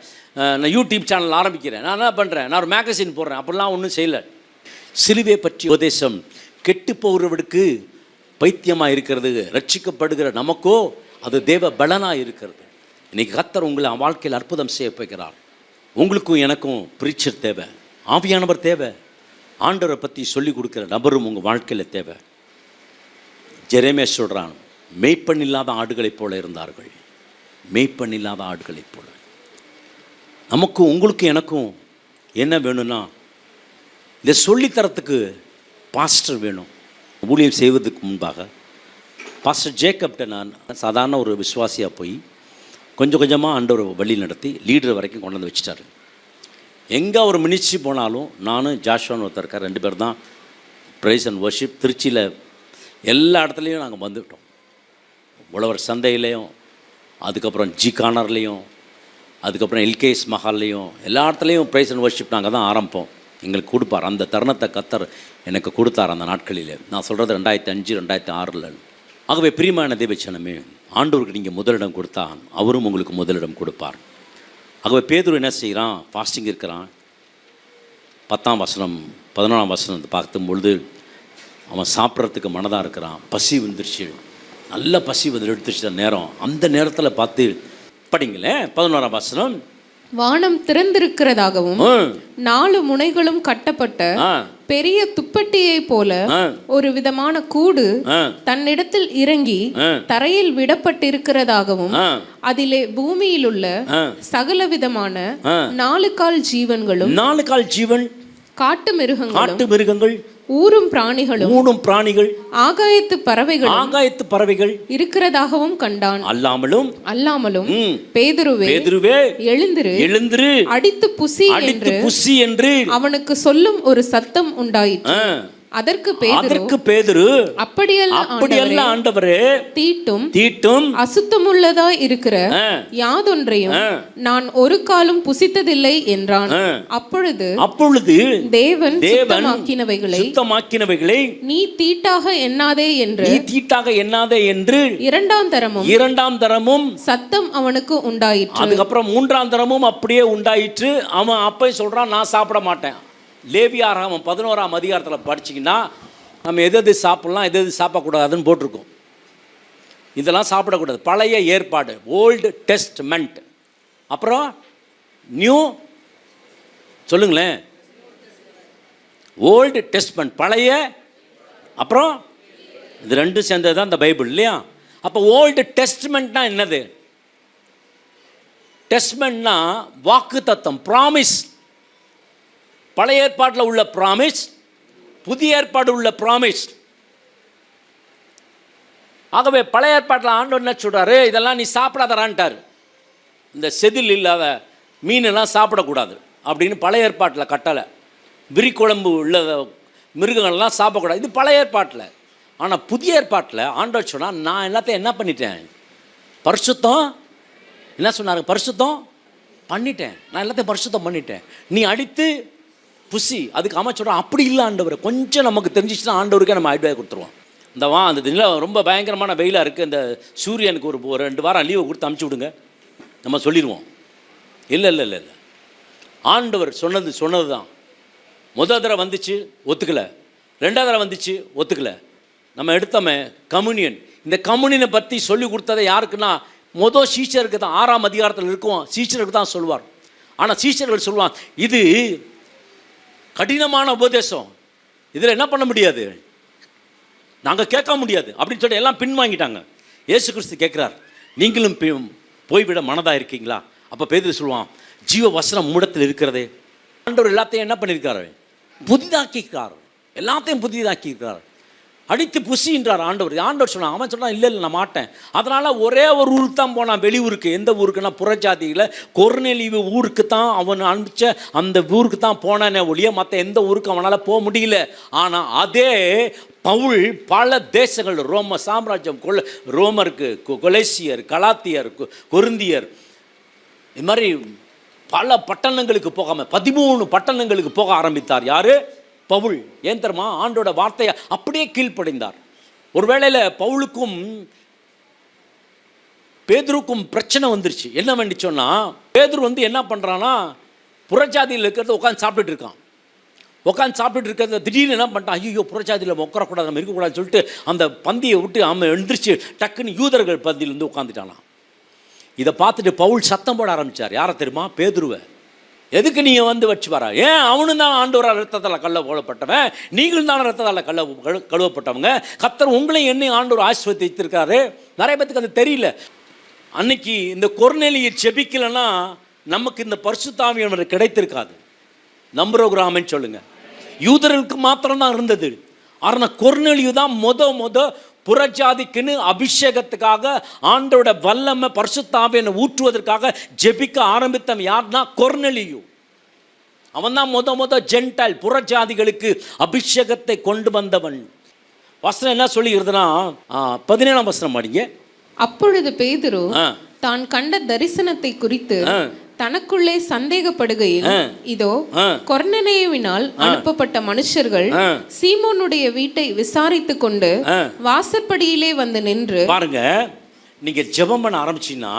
நான் யூடியூப் சேனல் ஆரம்பிக்கிறேன். நான் என்ன பண்ணுறேன், நான் ஒரு மேகசின் போடுறேன். அப்படிலாம் ஒன்றும் செய்யலை. சிலுவை பற்றி உபதேசம் கெட்டு போகிறவருக்கு பைத்தியமாக இருக்கிறது, ரட்சிக்கப்படுகிற நமக்கோ அது தேவ பலனாக இருக்கிறது. இன்றைக்கி கர்த்தர் உங்களை வாழ்க்கையில் அற்புதம் செய்ய போகிறார். உங்களுக்கும் எனக்கும் ப்ரீச்சர் தேவை, ஆவியானவர் தேவை, ஆண்டவரை பற்றி சொல்லிக் கொடுக்குற நபரும் உங்கள் வாழ்க்கையில் தேவை. ஜெரேமியா சொல்கிறான், மேய்ப்பன் இல்லாத ஆடுகளைப் போல இருந்தார்கள், மேய்ப்பன் இல்லாத ஆடுகளைப் போல. நமக்கும் உங்களுக்கும் எனக்கும் என்ன வேணும்னா, இதை சொல்லித்தரத்துக்கு பாஸ்டர் வேணும். ஊழியம் செய்வதற்கு முன்பாக பாஸ்டர் ஜேக்கப்கிட்ட நான் சாதாரண ஒரு விசுவாசியாக போய் கொஞ்சம் கொஞ்சமாக ஆண்டவர் வழி நடத்தி லீடர் வரைக்கும் கொண்டு வந்து வச்சுட்டாரு. எங்கே ஒரு மினிஸ்ட்ரி போனாலும் நானும் ஜாஷுவான்னு ஒருத்தர் இருக்கார், 2 பேர் தான் ப்ரைஸ் அண்ட் வர்ஷிப். திருச்சியில் எல்லா இடத்துலையும் நாங்கள் வந்துவிட்டோம். உழவர் சந்தையிலையும், அதுக்கப்புறம் ஜி கார்னர்லேயும், அதுக்கப்புறம் எல்கேஎஸ் மஹால்லையும், எல்லா இடத்துலையும் ப்ரைஸ் அண்ட் வர்ஷிப் நாங்கள் தான் ஆரம்பிப்போம். எங்களுக்கு கொடுப்பார். அந்த தருணத்தை கர்த்தர் எனக்கு கொடுத்தார் அந்த நாட்களில். நான் சொல்கிறது 2005 2006. ஆகவே பிரியமான தேவச்சனமே, ஆண்டவருக்கு நீங்கள் முதலிடம் கொடுத்தா அவரும் உங்களுக்கு முதலிடம் கொடுப்பார். ஆகவே பேதுரு என்ன செய்கிறான், ஃபாஸ்டிங் இருக்கிறான். 10ஆம் வசனம் 11ஆம் வசனம் பார்க்கும் பொழுது, அவன் சாப்பிட்றதுக்கு மனதாக இருக்கிறான். பசி வந்துருச்சு, நல்ல பசி வந்து எடுத்துச்சு நேரம். அந்த நேரத்தில் பார்த்து படிங்களேன் 11ஆம் வசனம். வானம் திறந்திருக்கிறதாகவும் 4 முனைகளும் கட்டப்பட்ட பெரிய துப்பட்டியை போல ஒரு விதமான கூடு தன்னிடத்தில் இறங்கி தரையில் விடப்பட்டிருக்கிறதாகவும் அதிலே பூமியில் உள்ள சகல விதமான 4 கால் ஜீவன்களும் 4 கால் ஜீவன், காட்டு மிருகங்கள், ஊரும் பிராணிகள், ஆகாயத்து பறவைகள் இருக்கிறதாகவும் கண்டான். அல்லாமலும் பேதுருவே எழுந்திரு அடித்து புசி என்று அவனுக்கு சொல்லும் ஒரு சத்தம் உண்டாயிற்று. அதற்கு பேதுரு அப்படியல்ல ஆண்டவரே, தீட்டும் அசுத்தமுள்ளதா இருக்கிற யாதொன்றையும் நான் ஒரு காலும் புசித்ததில்லை என்றான். அப்பொழுது தேவன் சுத்தமாக்கினவைகளை நீ தீட்டாக எண்ணாதே என்று இரண்டாம் தரமும் சத்தம் அவனுக்கு உண்டாயிற்று. அதுக்கப்புறம் 3ஆம் தரமும் அப்படியே உண்டாயிற்று. அவன் அப்ப சொல்றான், நான் சாப்பிட மாட்டேன். லேவியாராகமம் 11ஆம் அதிகாரத்தில் படிச்சிங்கன்னா நம்ம எது சாப்பிட்லாம் எது சாப்பிடக்கூடாதுன்னு போட்டிருக்கோம். இதெல்லாம் சாப்பிடக்கூடாது. பழைய ஏற்பாடு, ஓல்டு டெஸ்ட்மெண்ட். அப்புறம் நியூ சொல்லுங்களேன். ஓல்டு டெஸ்ட்மெண்ட் பழைய, அப்புறம் இது ரெண்டும் சேர்ந்தது தான் இந்த பைபிள் இல்லையா? அப்போ ஓல்டு டெஸ்ட்மெண்ட்னா என்னது? டெஸ்ட்மெண்ட்னா வாக்கு தத்தம், ப்ராமிஸ். பழைய ஏற்பாட்டில் உள்ள ப்ராமிஸ், புதிய ஏற்பாடு உள்ள ப்ராமிஸ். ஆகவே பழைய ஏற்பாட்டில் ஆண்டவர் என்ன சொல்றாரு? இதெல்லாம் நீ சாப்பிடாதரான்ட்டார். இந்த செதில் இல்லாத மீனெல்லாம் சாப்பிடக்கூடாது அப்படின்னு பழைய ஏற்பாட்டில் கட்டளை. விரிக்குழம்பு உள்ள மிருகங்கள்லாம் சாப்பிடக்கூடாது, இது பழைய ஏற்பாட்டில். ஆனால் புதிய ஏற்பாட்டில் ஆண்டவர் சொன்னால், நான் எல்லாத்தையும் என்ன பண்ணிட்டேன்? பரிசுத்தம். என்ன சொன்னார்? பரிசுத்தம் பண்ணிட்டேன். நான் எல்லாத்தையும் பரிசுத்தம் பண்ணிட்டேன். நீ அடித்து புசி. அதுக்கு அமைச்சோம் அப்படி இல்லை ஆண்டவர். கொஞ்சம் நமக்கு தெரிஞ்சிச்சுன்னா ஆண்டவருக்கே நம்ம ஐடியா கொடுத்துருவோம். அந்த தினம் ரொம்ப பயங்கரமான வெயிலாக இருக்குது, இந்த சூரியனுக்கு ஒரு 2 வாரம் லீவை கொடுத்து அமுச்சு விடுங்க, நம்ம சொல்லிடுவோம். இல்லை, ஆண்டவர் சொன்னது தான். முதல் தடவை வந்துச்சு ஒத்துக்கலை, 2ஆவது தடவை வந்துச்சு ஒத்துக்கலை. நம்ம எடுத்தோமே கம்யூனியன். இந்த கம்யூனியனை பற்றி சொல்லி கொடுத்ததை யாருக்குன்னா மொதல் சீஷருக்கு தான். 6ஆம் அதிகாரத்தில் இருக்கும், சீஷருக்கு தான் சொல்லுவார். ஆனால் சீஷர்கள் சொல்லுவான், இது கடினமான உபதேசம், இதில் என்ன பண்ண முடியாது, நாங்கள் கேட்க முடியாது அப்படின்னு சொல்லி எல்லாம் பின்வாங்கிட்டாங்க. இயேசு கிறிஸ்து கேட்குறார், நீங்களும் போய்விட மனதாக இருக்கீங்களா? அப்போ பேதுரு சொல்லுவான், ஜீவ வசனம் மூடத்தில் இருக்கிறதே. ஆண்டவர் எல்லாத்தையும் என்ன பண்ணியிருக்காரு? புதிதாக்கியிருக்கார். எல்லாத்தையும் புதிதாக்கியிருக்கார். அடித்து புசின்றார் ஆண்டவர். ஆண்டவர் சொன்னான். அவன் சொன்னான், இல்லை நான் மாட்டேன். அதனால் ஒரே ஒரு ஊருக்கு தான் போனான், வெளியூருக்கு. எந்த ஊருக்குன்னா புறஜாதியில் கொர்நேலியு ஊருக்கு தான் அவன் அனுப்பிச்ச அந்த ஊருக்கு தான் போனானே ஒழிய மற்ற எந்த ஊருக்கு அவனால் போக முடியல. ஆனால் அதே பவுல் பல தேசங்கள், ரோம சாம்ராஜ்யம், ரோமருக்கு, கொலேசியர், கலாத்தியர், கொரிந்தியர், இது மாதிரி பல பட்டணங்களுக்கு போகாமல் 13 பட்டணங்களுக்கு போக ஆரம்பித்தார். யார்? பவுல். ஏன் தெரியுமா? ஆண்டோட வார்த்தையை அப்படியே கீழ்ப்படைந்தார். ஒரு வேளையில் பவுலுக்கும் பேதுருக்கும் பிரச்சனை வந்துருச்சு. என்ன வேண்டி சொன்னால், பேதுரு என்ன பண்ணுறான்னா, புறஜாதியில் இருக்கிறத உட்காந்து சாப்பிட்டுட்டு இருக்கான். இருக்கிறத திடீர்னு என்ன பண்ணிட்டான், ஐயோ புறஜாதியில் உட்காரக்கூடாது, நம்ம இருக்கக்கூடாதுன்னு சொல்லிட்டு அந்த பந்தியை விட்டு அவன் எழுந்திரிச்சு டக்குன்னு யூதர்கள் பந்தியிலேருந்து உட்காந்துட்டானான். இதை பார்த்துட்டு பவுல் சத்தம் போட ஆரம்பித்தார். யாரை தெரியுமா? பேதுருவை. எதுக்கு நீங்கள் வச்சு வர? ஏன் அவனு தான் ஆண்டவரால் ரத்தத்தால் கள்ள போடப்பட்டவன், நீங்களும் தானே ரத்தத்தால் கழுவப்பட்டவங்க. கர்த்தர் உங்களையும் என்னையும் ஆண்டவர் ஆசீர்வதித்திருக்காரு. நிறைய பேத்துக்கு அது தெரியல. அன்னைக்கு இந்த கொர்நேலியை செபிக்கலைன்னா நமக்கு இந்த பரிசுத்த ஆவியானவர் கிடைத்திருக்காது. நம்புறோம் சொல்லுங்க. யூதர்களுக்கு மாத்திரம்தான் இருந்தது. ஆனால் கொர்நேலியு தான் முத புறஜாதிக்குன்னு அபிஷேகத்துக்காக ஆண்டோட வல்லமை பரிசுத்த ஆவியை ஊற்றுவதற்காக ஜெபிக்க ஆரம்பித்தவன் யார்னா கொர்நேலியு. அவன் தான் முத ஜென்டைல் புறஜாதிகளுக்கு அபிஷேகத்தை கொண்டு வந்தவன். வசனம் என்ன சொல்லுகிறதுனா 17ஆம் வசனம் படிங்க. அப்பொழுது பேதுரு தான் கண்ட தரிசனத்தை குறித்து தனக்குள்ளே சந்தேகப்படுகையில், இதோ கொர்நேலியுவினால் அனுப்பப்பட்ட மனுஷர்கள் சீமோனுடைய வீட்டை விசாரித்துக் கொண்டு வாசற்படியிலே வந்து நின்று. பாருங்க, நீங்க ஜெபம் பண்ண ஆரம்பிச்சீங்கன்னா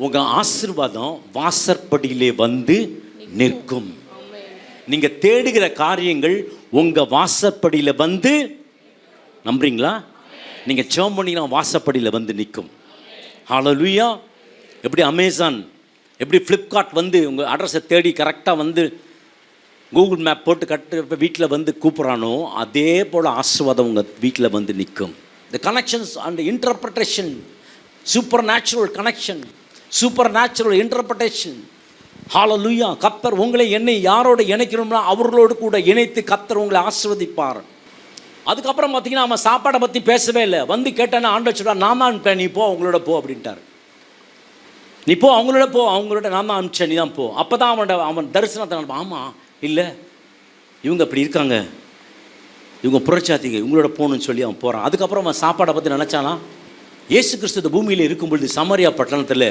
உங்க ஆசீர்வாதம் வாசற்படியிலே வந்து நிற்கும். நீங்க தேடுகிற காரியங்கள் உங்க வாசற்படியில வந்து நம்புறீங்களா? நீங்கள் ஜெபம் பண்ணிங்கன்னா வாசப்படியில் வந்து நிற்கும். ஹல்லேலூயா. எப்படி அமேசான், எப்படி ஃப்ளிப்கார்ட் வந்து உங்கள் அட்ரஸை தேடி கரெக்டாக வந்து கூகுள் மேப் போட்டு கட்டு வீட்டில் வந்து கூப்பிட்றானோ, அதே போல் ஆசீர்வாதம் உங்கள் வீட்டில் வந்து நிற்கும். The connections and interpretation, supernatural connection, supernatural interpretation. ஹல்லேலூயா. கர்த்தர் உங்களை என்னை யாரோடு இணைக்கணும்னா அவர்களோடு கூட இணைத்து கர்த்தர் உங்களை ஆசீர்வதிப்பார். அதுக்கப்புறம் பார்த்தீங்கன்னா அவன் சாப்பாடை பற்றி பேசவே இல்லை. வந்து கேட்டானே ஆண்டவர் சொல்கிறார், நான் தான் அனுப்பிட்டேன், நீ போ, அவங்களோட போ அப்படின்ட்டார். நீ போ, அவங்களோட போ, அவங்களோட நான் தான் அனுப்பிச்சேன், நீ தான் போ. அப்போ தான் அவன் தரிசனத்தை, ஆமாம் இல்லை இவங்க அப்படி இருக்காங்க, இவங்க புரட்சாத்திங்க, இவங்களோட போகணுன்னு சொல்லி அவன் போகிறான். அதுக்கப்புறம் அவன் சாப்பாடை பற்றி நினச்சானா, இயேசு கிறிஸ்து பூமியில் இருக்கும்பொழுது சமாரியா பட்டணத்தில்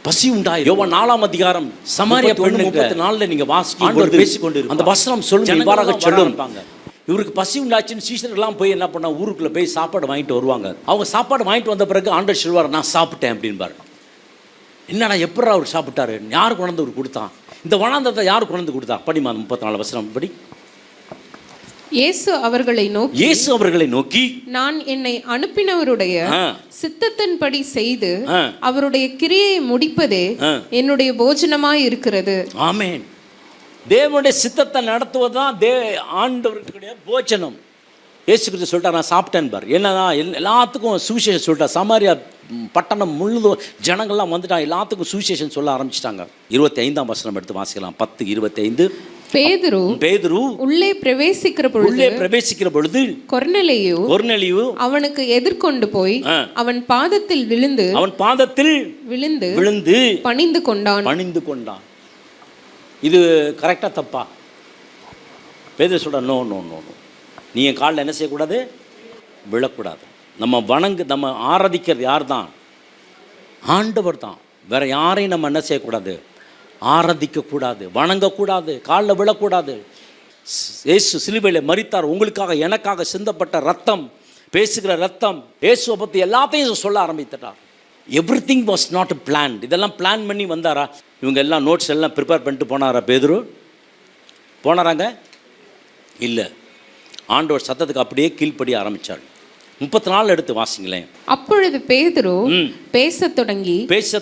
பசி உண்டாய். யோவான் 4ஆம் அதிகாரம் சமாரியா பெண்ணு 34 நீங்கள் வாசிக்கும் பேசிக்கொண்டு அந்த வசனம் சொல்லுங்க, இவ்வாறாக சொல்லும், இவருக்கு பசி உண்டாச்சுன்னு சீசர்கள்லாம் போய் என்ன பண்ணா, ஊருக்குள்ளே போய் சாப்பாடு வாங்கிட்டு வருவாங்க. அவங்க சாப்பாடு வாங்கிட்டு வந்த பிறகு ஆண்டவர் சொல்வார், நான் சாப்பிட்டேன் அப்படின்பார். என்னடா எப்படா அவர் சாப்பிட்டாரு, யார் கொண்டு அவர் கொடுத்தான், இந்த வனாந்தரத்தை யார் கொண்டு கொடுத்தா? படிமா 34 வசனம் படி. இயேசு அவர்களை நோக்கி நான் என்னை அனுப்பினவருடைய சித்தத்தின்படி செய்து அவருடைய கிரியை முடிப்பதே என்னுடைய போஜனமாய் இருக்கிறது. ஆமென். தேவனுடைய சித்தத்தை நடத்துவதுதான் ஆண்டவருடைய போஜனம். இயேசு கிறிஸ்து சொல்லிட்டார், நான் சாப்பிட்டேன் பார். என்னதான் எல்லாத்துக்கும் சுவிசேஷம் சொல்லிட்டார். சமாரியா பட்டணம் முழுதும் ஜனங்கள்லாம் வந்துட்டாங்க, எல்லாத்துக்கும் சுவிசேஷம் சொல்ல ஆரம்பிச்சிட்டாங்க. 25ஆம் வசனம் எடுத்து வாசிக்கலாம். 10:25. பேதுரு உள்ளே பிரவேசிக்கிற பொழுது கொர்நேலியு அவனுக்கு எதிர்கொண்டு போய் அவன் பாதத்தில் விழுந்து பணிந்து கொண்டான். இது கரெக்டா தப்பா? பேதுரு சொல்ற, நோ நோ நோ நோ, நீ என் காலில் என்ன செய்யக்கூடாது, விழக்கூடாது. நம்ம ஆராதிக்கிறது யார் தான்? ஆண்டவர் தான். வேற யாரையும் நம்ம என்ன செய்யக்கூடாது, ஆராதிக்கக்கூடாது, வணங்கக்கூடாது, காலில் விழக்கூடாது. இயேசு சிலுவையில் மரித்தார், உங்களுக்காக எனக்காக சிந்தப்பட்ட ரத்தம், பேசுகிற ரத்தம், இயேசுவை பற்றி எல்லாத்தையும் சொல்ல ஆரம்பித்துட்டார். Everything was not planned. இதெல்லாம் பிளான் பண்ணி வந்தாரா? இவங்க எல்லாம் நோட்ஸ் எல்லாம் ப்ரிப்பேர் பண்ணிட்டு போனாரா? பேதுரு போனாராங்க? இல்லை. ஆண்டவர் சத்தத்துக்கு அப்படியே கீழ்ப்படிய ஆரம்பித்தார். 34 எடுத்து வாசிங்களேன். அப்பொழுது பேதுரு பேசத்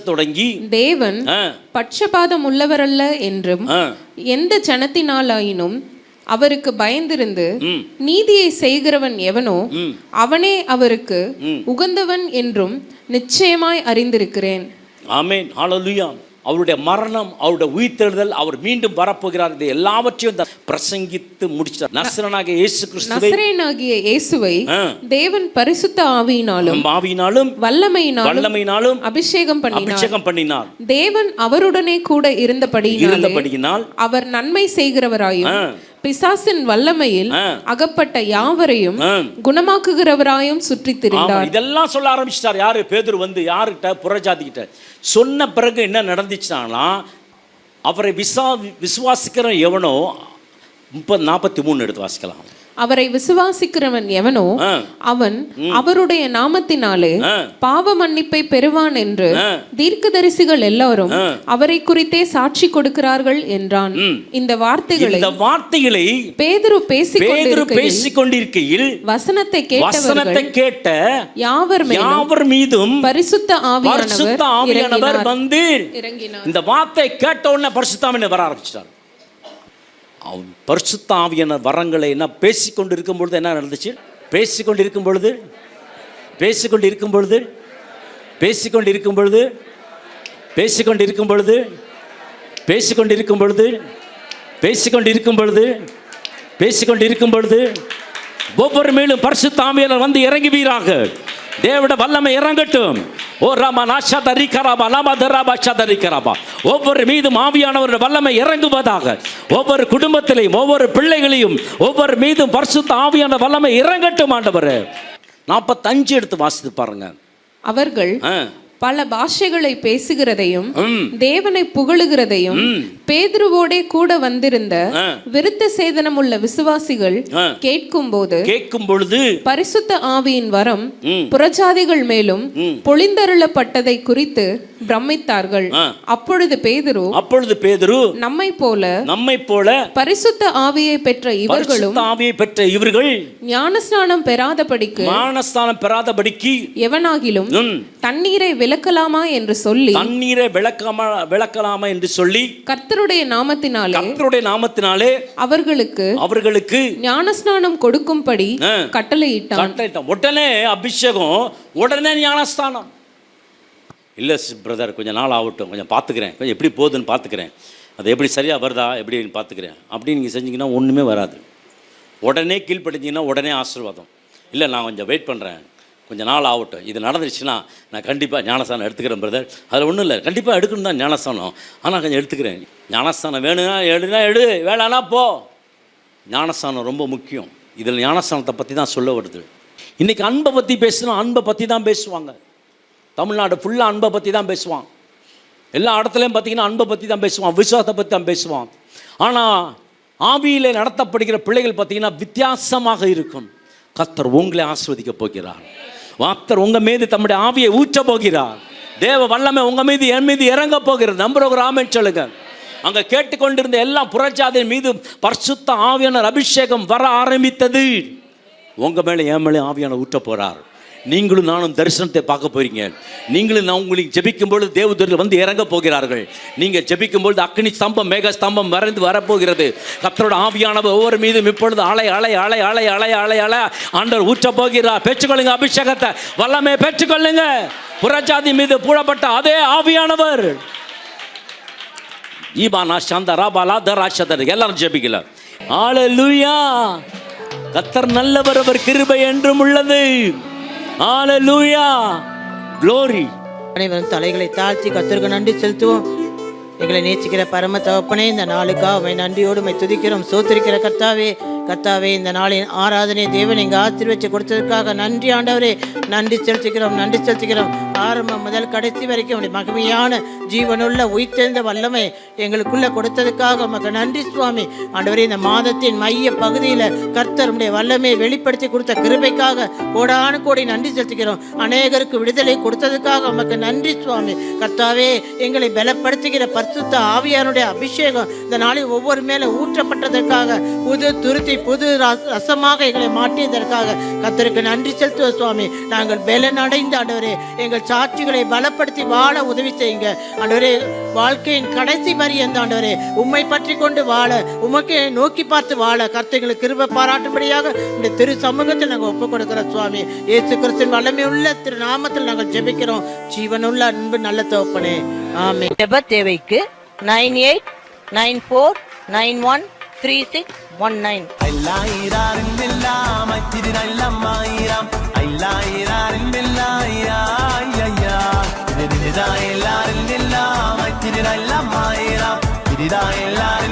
தொடங்கி தேவன் பட்சபாதம் உள்ளவரல்ல என்றும் எந்த ஜனத்தினாலாயினும் அவருக்கு பயந்திருந்து நீதியை செய்கிறவன் எவனோ அவனே அவருக்கு உகந்தவன் என்றும் நிச்சயமாய் அறிந்திருக்கிறேன். ஆமென். ஹல்லேலூயா. அவருடைய மரணம், அவருடைய உயிர்த்தெழுதல், அவர் மீண்டும் வரப்போகிறார், இது எல்லாவற்றையும் பிரசங்கித்து முடிச்சார். நசரேயனாகிய இயேசுவை தேவன் பரிசுத்த ஆவியினாலும் வல்லமையினாலும் அபிஷேகம் பண்ணினார். தேவன் அவருடனே கூட இருந்தபடியினால் அவர் நன்மை செய்கிறவராயும் பிசாசின் வல்லமையில் அகப்பட்ட யாவரையும் குணமாக்குகிறவராயும் சுற்றித் திரிந்தார். இதெல்லாம் சொல்ல ஆரம்பிச்சிட்டார். யாரு? பேதுரு வந்து யாருக்கிட்ட? புறஜாதிக்கிட்ட சொன்ன பிறகு என்ன நடந்துச்சுன்னா, அவரை விசுவாசிக்கிற எவனோ 43 எடுத்து வாசிக்கலாம். அவரை விசுவாசிக்கிறவன் எவனோ அவன் அவருடைய நாமத்தினாலே பாவ மன்னிப்பை பெறுவான் என்று தீர்க்கதரிசிகள் எல்லாரும் அவரை குறித்தே சாட்சி கொடுக்கிறார்கள் என்றான். இந்த வார்த்தைகளை பேதுரு பேசிக்கொண்டிருக்கையில் வசனத்தை கேட்ட யாவர் மீதும் பரிசுத்த ஆவியானவர் வந்து இறங்கினார். இந்த வார்த்தை கேட்ட உடனே பரிசுத்த ஆவியானவர் வர ஆரம்பிச்சிட்டார். பரிசுத்த ஆவியான வரங்களை என்ன பேசிக்கொண்டு இருக்கும் பொழுது என்ன நடந்துச்சு? பேசிக்கொண்டிருக்கும் பொழுது ஒவ்வொரு மேலும் பரிசுத்த ஆவியானவர் வந்து இறங்குவீராக. தேவட வல்லமை இறங்கட்டும். ஓ ராமா நாஷா தரிக்கராபா லாமா தராபா சதரிக்கராபா. ஒவ்வொரு மீதும் ஆவியானவருடைய வல்லமை இறங்குவதாக. ஒவ்வொரு குடும்பத்திலையும், ஒவ்வொரு பிள்ளைகளையும், ஒவ்வொரு மீதும் பரிசுத்த ஆவியான வல்லமை இறங்கட்டும் ஆண்டவரே. 45 எடுத்து வாசித்து பாருங்க. அவர்கள் பல பாஷைகளை பேசுகிறதையும் தேவனை புகழுகிறதையும் பேதுருவோடே கூட வந்திருந்த விருத்த சேதனம் உள்ள விசுவாசிகள் கேட்கும் பொழுது பரிசுத்த ஆவியின் வரம் புறஜாதிகள் மேலும் பொழிந்தருளப்பட்டதை குறித்து பிரமித்தார்கள். அப்பொழுது பேதுரு நம்மை போல பரிசுத்த ஆவியை பெற்ற இவர்கள் ஞானஸ்நானம் பெறாதபடிக்கு எவனாகிலும் தண்ணீரை விலக்கலாமா என்று சொல்லி கர்த்தருடைய நாமத்தினாலே அவர்களுக்கு ஞானஸ்நானம் கொடுக்கும்படி கட்டளையிட்டான். உடனே அபிஷேகம், உடனே ஞானஸ்நானம். இல்லை பிரதர், கொஞ்சம் நாள் ஆகட்டும், கொஞ்சம் பார்த்துக்கிறேன், கொஞ்சம் எப்படி போகுதுன்னு பார்த்துக்கிறேன், அது எப்படி சரியாக வருதா எப்படின்னு பார்த்துக்கிறேன் அப்படின்னு நீங்கள் செஞ்சீங்கன்னா ஒன்றுமே வராது. உடனே கீழ்ப்படிஞ்சிங்கன்னா உடனே ஆசீர்வாதம். இல்லை நான் கொஞ்சம் வெயிட் பண்ணுறேன், கொஞ்சம் நாள் ஆகட்டும், இது நடந்துருச்சுன்னா நான் கண்டிப்பாக ஞானஸ்தானம் எடுத்துக்கிறேன் பிரதர். அதில் ஒன்றும் இல்லை, கண்டிப்பாக எடுக்கணும் தான் ஞானஸ்தானம், ஆனால் கொஞ்சம் எடுத்துக்கிறேன். ஞானஸ்தானம் வேணும்னா எடு, வேணானா போ. ஞானஸ்தானம் ரொம்ப முக்கியம். இதில் ஞானஸ்தானத்தை பற்றி தான் சொல்ல வருது. இன்றைக்கி அன்பை பற்றி பேசுனா அன்பை பற்றி தான் பேசுவாங்க. தமிழ்நாடு ஃபுல்லாக அன்பை பற்றி தான் பேசுவான். எல்லா இடத்துலையும் பார்த்தீங்கன்னா அன்பை பற்றி தான் பேசுவான், விசுவாசத்தை பற்றி தான் பேசுவான். ஆனால் ஆவியிலே நடத்தப்படுகிற பிள்ளைகள் பார்த்தீங்கன்னா வித்தியாசமாக இருக்கும். கர்த்தர் உங்களை ஆசீர்வதிக்க போகிறார். கர்த்தர் உங்கள் மீது தம்முடைய ஆவியை ஊற்ற போகிறார். தேவ வல்லமை உங்கள் மீது என் மீது இறங்க போகிறது. நம்புறவங்க ஆமென் சொல்லுங்க. அங்கே கேட்டுக்கொண்டிருந்த எல்லாம் புறஜாதியின் மீது பரிசுத்த ஆவியானவர் அபிஷேகம் வர ஆரம்பித்தது. உங்கள் மேலே என் மேலே ஆவியானவர் ஊற்ற போகிறார். நீங்களும் நானும் தரிசனத்தை பார்க்க போறீங்க. நீங்களும் நான் உங்களுக்கு ஜெபிக்கும் பொழுது தேவதூதர்கள் வந்து இறங்க போகிறார்கள். நீங்கள் ஜெபிக்கும் பொழுது அக்னி ஸ்தம்பம் மேக ஸ்தம்பம் மறைந்து வரப்போகிறது. கர்த்தரோட ஆவியானவர் ஒவ்வொரு மீதும் இப்பொழுது அலை அலை அலை அலை அலை அலை அலை ஆண்டவர் ஊற்ற போகிறார். பெற்றுக்கொள்ளுங்க அபிஷேகத்தை, வல்லமை பெற்றுக்கொள்ளுங்க. புறஜாதி மீது பூடப்பட்ட அதே ஆவியானவர் ஈபானா சந்தரா பாலா தராஷதர் எல்லாரும் ஜெபிக்கல. ஹல்லேலூயா. கர்த்தர் நல்லவர், அவர் கிருபை என்றும் உள்ளது. ஹல்லேலூயா. க்ளோரி. அனைவரும் தலைகளை தாழ்த்தி கர்த்தருக்கு நன்றி செலுத்துவோம். எங்களை நேசிக்கிற பரம தகப்பனே, இந்த நாளுக்காக உம்மை நன்றியோடு உம்மை துதிக்கிறோம், சோத்திரிக்கிற கர்த்தாவே இந்த நாளின் ஆராதனை தேவன் எங்கள் ஆசீர்வதிச்சு கொடுத்ததற்காக நன்றி ஆண்டவரே. நன்றி செலுத்துகிறோம். ஆரம்பம் முதல் கடைசி வரைக்கும் உடைய மகிமையான ஜீவனுள்ள உயிர்த்தெழுந்த வல்லமை எங்களுக்குள்ள கொடுத்ததுக்காக உமக்கு நன்றி சுவாமி. ஆண்டவரே, இந்த மாதத்தின் மைய பகுதியில் கர்த்தர் உடைய வல்லமையை வெளிப்படுத்தி கொடுத்த கிருபைக்காக கோடானு கோடி நன்றி செலுத்துகிறோம். அநேகருக்கு விடுதலை கொடுத்ததுக்காக உமக்கு நன்றி சுவாமி. கர்த்தாவே, எங்களை பலப்படுத்துகிற பரிசுத்த ஆவியானுடைய அபிஷேகம் இந்த நாளில் ஒவ்வொரு மேலே ஊற்றப்பட்டதற்காக, புது துருத்தி புது ரசமாக எங்களை மாற்றியதற்காக கர்த்தருக்கு நன்றி செலுத்துவோம் சுவாமி. நாங்கள் பலன் அடைந்த ஆண்டவரே, எங்கள் சாட்சிகளை பலப்படுத்தி வாழ உதவி செய்யுங்க ஆண்டவரே. வாழ்க்கையின் கடைசி பரியந்த ஆண்டவரே, உம்மை பற்றி கொண்டு வாழ, உமக்கு நோக்கி பார்த்து வாழ கர்த்தர்களுக்கு கிருபை பாராட்டும்படியாக இந்த திரு சமூகத்தில் நாங்கள் ஒப்புக் கொடுக்கிறோம் சுவாமி. இயேசு கிறிஸ்துவின் வல்லமையுள்ள திரு நாமத்தில் நாங்கள் ஜெபிக்கிறோம். ஜீவனுள்ள அன்பு நல்ல தகப்பனே, ஆமென். ஜெப தேவைக்கு 9894913619. எல்லாரும்